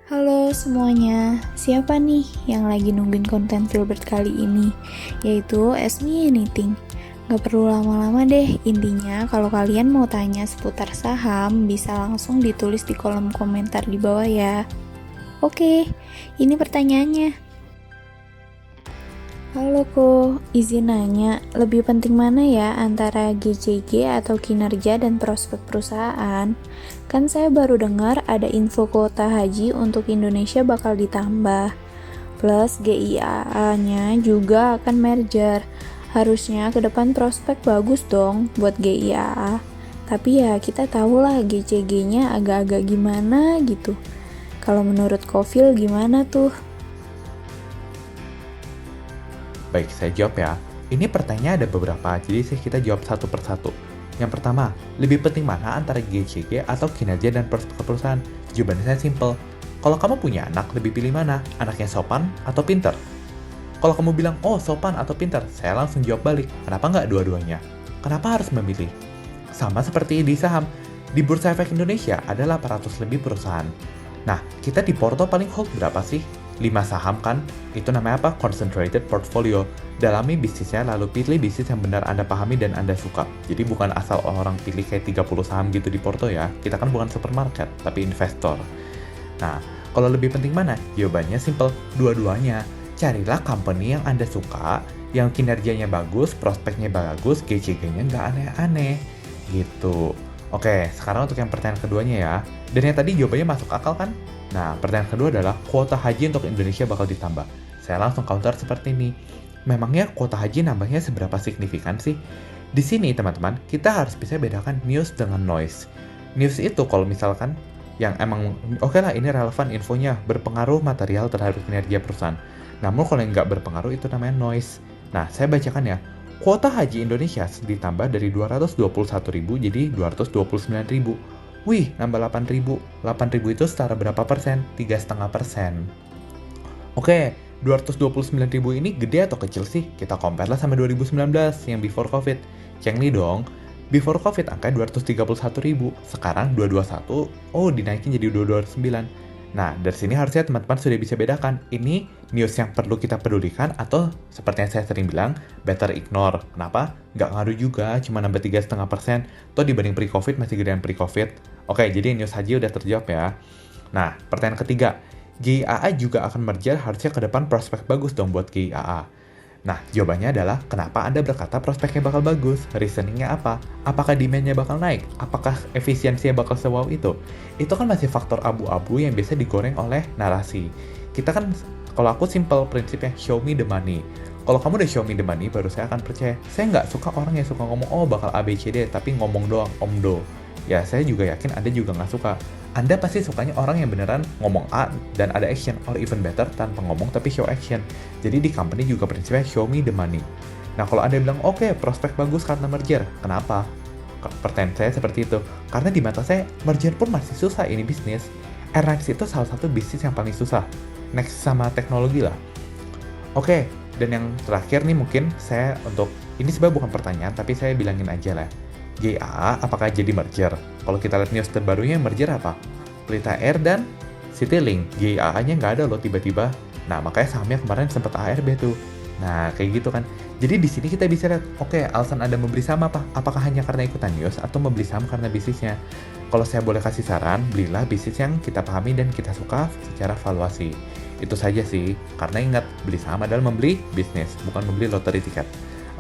Halo semuanya, siapa nih yang lagi nungguin konten Filbert kali ini? Yaitu Ask Me Anything. Gak perlu lama-lama deh, intinya kalau kalian mau tanya seputar saham, bisa langsung ditulis di kolom komentar di bawah ya. Oke, ini pertanyaannya. Halo Ko, izin nanya, lebih penting mana ya antara GCG atau kinerja dan prospek perusahaan? Kan saya baru dengar ada info kuota haji untuk Indonesia bakal ditambah. Plus GIAA-nya juga akan merger. Harusnya ke depan prospek bagus dong buat GIAA. Tapi ya kita tahulah GCG-nya agak-agak gimana gitu. Kalau menurut Kofil gimana tuh? Baik, saya jawab ya. Ini pertanyaan ada beberapa, jadi kita jawab satu persatu. Yang pertama, lebih penting mana antara GCG atau kinerja dan prospek perusahaan? Jawabannya saya simple. Kalau kamu punya anak, lebih pilih mana? Anaknya sopan atau pinter? Kalau kamu bilang, oh sopan atau pinter, saya langsung jawab balik. Kenapa nggak dua-duanya? Kenapa harus memilih? Sama seperti di saham, di Bursa Efek Indonesia ada 800 lebih perusahaan. Nah, kita di Porto paling hold berapa sih? 5 saham kan? Itu namanya apa? Concentrated portfolio. Dalami bisnisnya, lalu pilih bisnis yang benar Anda pahami dan Anda suka. Jadi bukan asal orang pilih kayak 30 saham gitu di Porto ya. Kita kan bukan supermarket, tapi investor. Nah, kalau lebih penting mana? Jawabannya simple, dua-duanya. Carilah company yang Anda suka, yang kinerjanya bagus, prospeknya bagus, GCG-nya nggak aneh-aneh. Gitu. Oke, sekarang untuk yang pertanyaan keduanya ya. Dan yang tadi jawabannya masuk akal kan? Nah, pertanyaan kedua adalah kuota haji untuk Indonesia bakal ditambah. Saya langsung counter seperti ini. Memangnya kuota haji nambahnya seberapa signifikan sih? Di sini teman-teman, kita harus bisa bedakan news dengan noise. News itu kalau misalkan yang emang oke lah ini relevan infonya, berpengaruh material terhadap kinerja perusahaan. Namun kalau yang nggak berpengaruh itu namanya noise. Nah, saya bacakan ya. Kuota haji Indonesia ditambah dari 221.000 jadi 229.000. Wih, nambah 8.000. 8.000 itu setara berapa persen? 3,5%. Oke, 229.000 ini gede atau kecil sih? Kita compare lah sama 2019 yang before COVID. Ceng nih dong. Before COVID angka 231.000. Sekarang 221, oh dinaikin jadi 229. Nah, dari sini harusnya teman-teman sudah bisa bedakan, ini news yang perlu kita pedulikan atau seperti yang saya sering bilang, better ignore. Kenapa? Nggak ngaruh juga, cuma nambah 3,5%, toh dibanding pre-COVID masih gedean pre-COVID. Oke, jadi news haji udah terjawab ya. Nah, pertanyaan ketiga, GIAA juga akan merger, harusnya ke depan prospek bagus dong buat GIAA. Nah, jawabannya adalah kenapa Anda berkata prospeknya bakal bagus? Reasoningnya apa? Apakah demand-nya bakal naik? Apakah efisiensinya bakal se-wow itu? Itu kan masih faktor abu-abu yang biasa digoreng oleh narasi. Kita kan, kalau aku simple prinsipnya, show me the money. Kalau kamu udah show me the money, baru saya akan percaya. Saya nggak suka orang yang suka ngomong, oh bakal A, B, C, D, tapi ngomong doang, omdo. Ya, saya juga yakin Anda juga nggak suka. Anda pasti sukanya orang yang beneran ngomong A dan ada action, or even better tanpa ngomong tapi show action. Jadi di company juga prinsipnya show me the money. Nah kalau Anda bilang oke, prospek bagus karena merger, kenapa? Pertanyaan saya seperti itu. Karena di mata saya, merger pun masih susah ini bisnis. Airlines itu salah satu bisnis yang paling susah. Next sama teknologi lah. Oke, dan yang terakhir nih mungkin saya untuk, ini sebenarnya bukan pertanyaan tapi saya bilangin aja lah. GIAA apakah jadi merger? Kalau kita lihat news terbarunya merger apa? Pelita Air dan Citylink. GIAA-nya nggak ada loh tiba-tiba. Nah, makanya sahamnya kemarin sempat ARB tuh. Nah, kayak gitu kan. Jadi di sini kita bisa lihat, oke, alasan Anda membeli saham apa? Apakah hanya karena ikutan news atau membeli saham karena bisnisnya? Kalau saya boleh kasih saran, belilah bisnis yang kita pahami dan kita suka secara valuasi. Itu saja sih, karena ingat, beli saham adalah membeli bisnis, bukan membeli lotre tiket.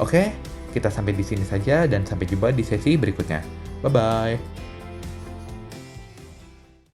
Oke, kita sampai di sini saja dan sampai jumpa di sesi berikutnya. Bye-bye.